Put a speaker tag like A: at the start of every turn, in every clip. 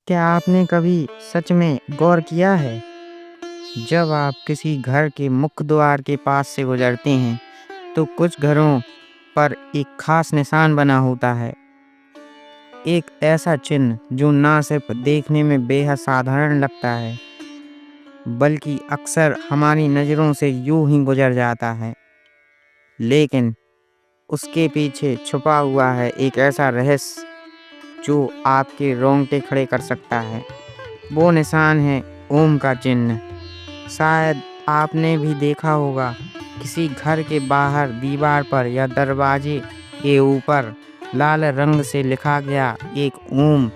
A: क्या आपने कभी सच में गौर किया है, जब आप किसी घर के मुख्य द्वार के पास से गुजरते हैं, तो कुछ घरों पर एक खास निशान बना होता है। एक ऐसा चिन्ह जो ना सिर्फ देखने में बेहद साधारण लगता है, बल्कि अक्सर हमारी नज़रों से यूं ही गुजर जाता है। लेकिन उसके पीछे छुपा हुआ है एक ऐसा रहस्य जो आपके रोंगटे खड़े कर सकता है। वो निशान है ओम का चिन्ह। शायद आपने भी देखा होगा, किसी घर के बाहर दीवार पर या दरवाजे के ऊपर लाल रंग से लिखा गया एक ओम।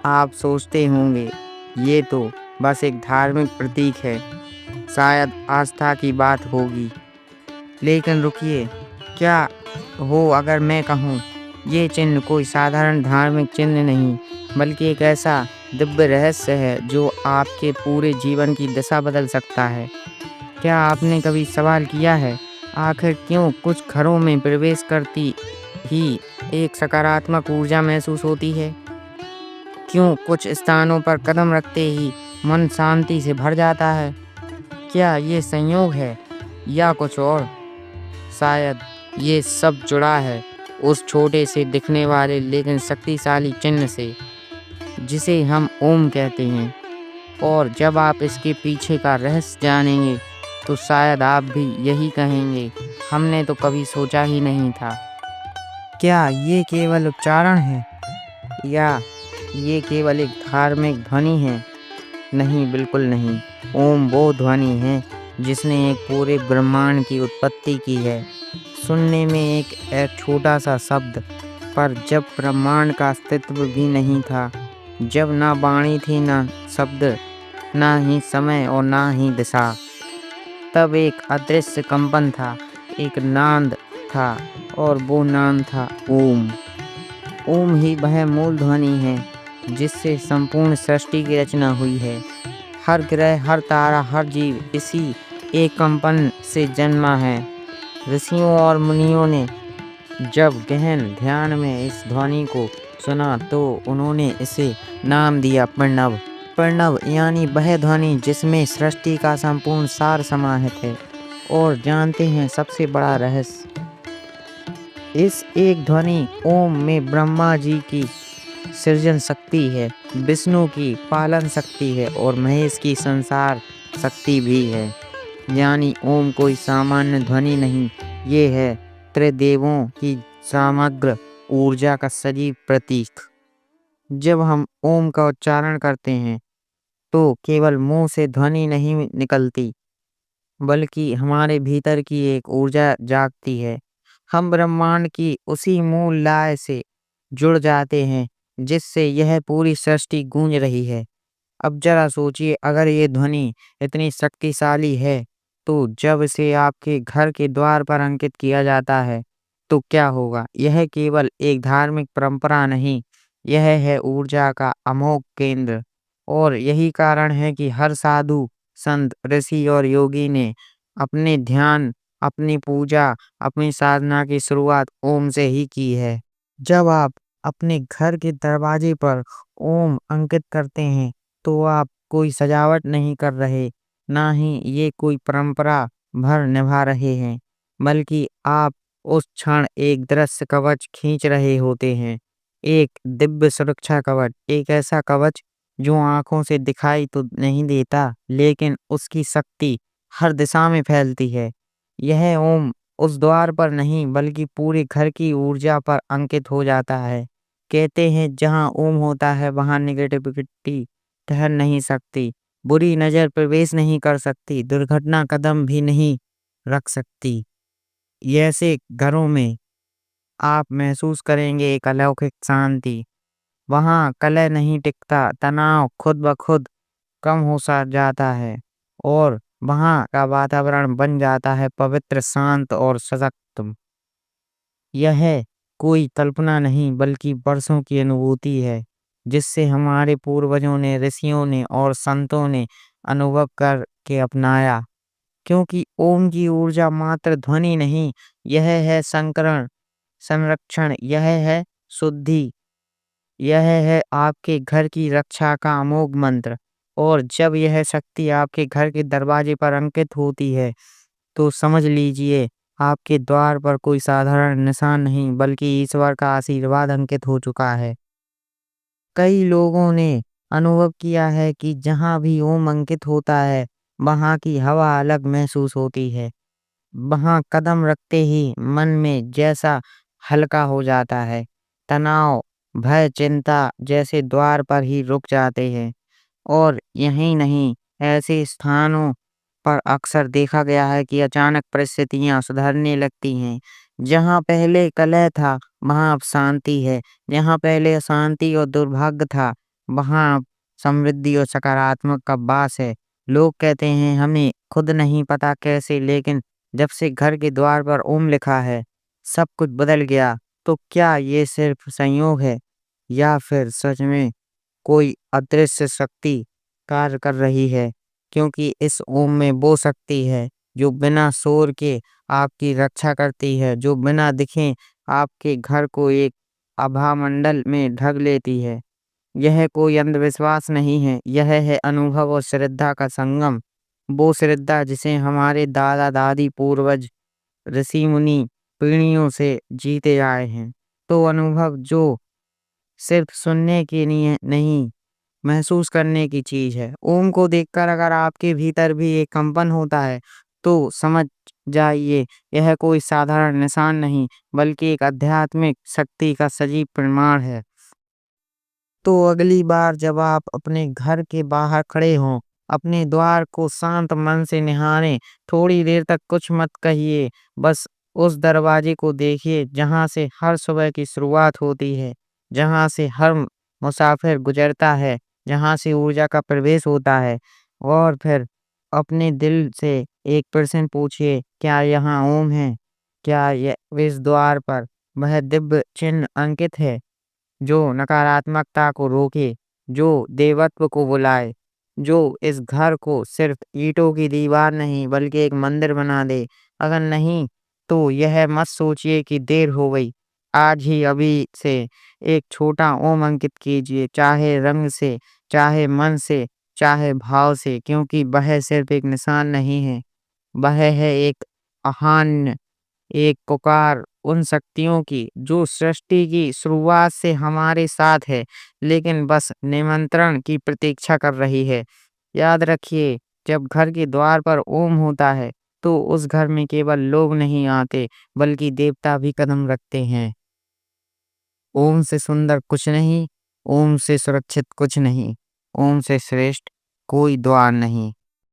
A: आप सोचते होंगे, ये तो बस एक धार्मिक प्रतीक है, शायद आस्था की बात होगी। लेकिन रुकिए, क्या हो अगर मैं कहूँ, ये चिन्ह कोई साधारण धार्मिक चिन्ह नहीं, बल्कि एक ऐसा दिव्य रहस्य है जो आपके पूरे जीवन की दिशा बदल सकता है। क्या आपने कभी सवाल किया है, आखिर क्यों कुछ घरों में प्रवेश करती ही एक सकारात्मक ऊर्जा महसूस होती है? क्यों कुछ स्थानों पर कदम रखते ही मन शांति से भर जाता है? क्या ये संयोग है या कुछ और? शायद ये सब जुड़ा है उस छोटे से दिखने वाले लेकिन शक्तिशाली चिन्ह से, जिसे हम ओम कहते हैं। और जब आप इसके पीछे का रहस्य जानेंगे, तो शायद आप भी यही कहेंगे, हमने तो कभी सोचा ही नहीं था। क्या ये केवल उच्चारण है, या ये केवल एक धार्मिक ध्वनि है? नहीं, बिल्कुल नहीं। ओम वो ध्वनि है जिसने एक पूरे ब्रह्मांड की उत्पत्ति की है। सुनने में एक छोटा सा शब्द, पर जब ब्रह्मांड का अस्तित्व भी नहीं था, जब ना वाणी थी ना शब्द, ना ही समय और ना ही दिशा, तब एक अदृश्य कंपन था, एक नाद था, और वो नाद था ओम। ओम ही वह मूल ध्वनि है जिससे संपूर्ण सृष्टि की रचना हुई है। हर ग्रह, हर तारा, हर जीव इसी एक कंपन से जन्मा है। ऋषियों और मुनियों ने जब गहन ध्यान में इस ध्वनि को सुना, तो उन्होंने इसे नाम दिया प्रणव। प्रणव यानी वह ध्वनि जिसमें सृष्टि का संपूर्ण सार समाहित है। और जानते हैं सबसे बड़ा रहस्य, इस एक ध्वनि ओम में ब्रह्मा जी की सृजन शक्ति है, विष्णु की पालन शक्ति है, और महेश की संसार शक्ति भी है। यानी ओम कोई सामान्य ध्वनि नहीं, ये है त्रिदेवों की समग्र ऊर्जा का सजीव प्रतीक। जब हम ओम का उच्चारण करते हैं, तो केवल मुंह से ध्वनि नहीं निकलती, बल्कि हमारे भीतर की एक ऊर्जा जागती है। हम ब्रह्मांड की उसी मूल लय से जुड़ जाते हैं, जिससे यह पूरी सृष्टि गूंज रही है। अब जरा सोचिए, अगर ये ध्वनि इतनी शक्तिशाली है, तो जब इसे आपके घर के द्वार पर अंकित किया जाता है, तो क्या होगा? यह केवल एक धार्मिक परंपरा नहीं, यह है ऊर्जा का अमोघ केंद्र। और यही कारण है कि हर साधु, संत, ऋषि और योगी ने अपने ध्यान, अपनी पूजा, अपनी साधना की शुरुआत ओम से ही की है। जब आप अपने घर के दरवाजे पर ओम अंकित करते हैं, तो आप कोई सजावट नहीं कर रहे, ना ही ये कोई परंपरा भर निभा रहे हैं, बल्कि आप उस क्षण एक दृश्य कवच खींच रहे होते हैं। एक दिव्य सुरक्षा कवच, एक ऐसा कवच जो आंखों से दिखाई तो नहीं देता, लेकिन उसकी शक्ति हर दिशा में फैलती है। यह ओम उस द्वार पर नहीं, बल्कि पूरे घर की ऊर्जा पर अंकित हो जाता है। कहते हैं, जहाँ ओम होता है वहाँ नेगेटिविटी ठहर नहीं सकती, बुरी नज़र प्रवेश नहीं कर सकती, दुर्घटना कदम भी नहीं रख सकती। ऐसे घरों में आप महसूस करेंगे एक अलौकिक शांति। वहाँ कलह नहीं टिकता, तनाव खुद ब खुद कम हो सा जाता है, और वहाँ का वातावरण बन जाता है पवित्र, शांत और सशक्त। यह कोई कल्पना नहीं, बल्कि वर्षों की अनुभूति है, जिससे हमारे पूर्वजों ने, ऋषियों ने और संतों ने अनुभव करके अपनाया। क्योंकि ओम की ऊर्जा मात्र ध्वनि नहीं, यह है संकरण, संरक्षण, यह है शुद्धि। यह है आपके घर की रक्षा का अमोघ मंत्र। और जब यह शक्ति आपके घर के दरवाजे पर अंकित होती है, तो समझ लीजिए आपके द्वार पर कोई साधारण निशान नहीं बल्कि ईश्वर का आशीर्वाद अंकित हो चुका है। कई लोगों ने अनुभव किया है कि जहाँ भी ओम अंकित होता है, वहाँ की हवा अलग महसूस होती है। वहाँ कदम रखते ही मन में जैसा हल्का हो जाता है। तनाव, भय, चिंता जैसे द्वार पर ही रुक जाते हैं। और यही नहीं, ऐसे स्थानों पर अक्सर देखा गया है कि अचानक परिस्थितियां सुधरने लगती हैं। जहाँ पहले कलह था, वहाँ अब शांति है। जहाँ पहले अशांति और दुर्भाग्य था, वहाँ अब समृद्धि और सकारात्मक का वास है। लोग कहते हैं हमें खुद नहीं पता कैसे, लेकिन जब से घर के द्वार पर ओम लिखा है, सब कुछ बदल गया। तो क्या ये सिर्फ संयोग है या फिर सच में कोई अदृश्य शक्ति कार्य कर रही है? क्योंकि इस ओम में वो शक्ति है जो बिना शोर के आपकी रक्षा करती है, जो बिना दिखे आपके घर को एक आभामंडल में ढक लेती है। यह कोई अंधविश्वास नहीं है, यह है अनुभव और श्रद्धा का संगम। वो श्रद्धा जिसे हमारे दादा दादी पूर्वज ऋषि मुनि पीढ़ियों से जीते आए हैं। तो अनुभव जो सिर्फ सुनने के लिए नहीं, महसूस करने की चीज है। ओम को देखकर अगर आपके भीतर भी एक कंपन होता है, तो समझ जाइए यह कोई साधारण निशान नहीं बल्कि एक आध्यात्मिक शक्ति का सजीव प्रमाण है। तो अगली बार जब आप अपने घर के बाहर खड़े हों, अपने द्वार को शांत मन से निहारें। थोड़ी देर तक कुछ मत कहिए, बस उस दरवाजे को देखिए जहाँ से हर सुबह की शुरुआत होती है, जहाँ से हर मुसाफिर गुजरता है, जहाँ से ऊर्जा का प्रवेश होता है। और फिर अपने दिल से एक प्रश्न पूछिए, क्या यहाँ ओम है? क्या यह इस द्वार पर वह दिव्य चिन्ह अंकित है जो नकारात्मकता को रोके, जो देवत्व को बुलाए, जो इस घर को सिर्फ ईंटों की दीवार नहीं बल्कि एक मंदिर बना दे? अगर नहीं, तो यह मत सोचिए कि देर हो गई। आज ही अभी से एक छोटा ओम अंकित कीजिए, चाहे रंग से, चाहे मन से, चाहे भाव से, क्योंकि वह सिर्फ एक निशान नहीं है, वह है एक आह्वान, एक पुकार उन शक्तियों की जो सृष्टि की शुरुआत से हमारे साथ है, लेकिन बस निमंत्रण की प्रतीक्षा कर रही है। याद रखिए, जब घर के द्वार पर ओम होता है, तो उस घर में केवल लोग नहीं आते, बल्कि देवता भी कदम रखते हैं। ओम से सुंदर कुछ नहीं, ओम से सुरक्षित कुछ नहीं, ओम से श्रेष्ठ कोई द्वार नहीं।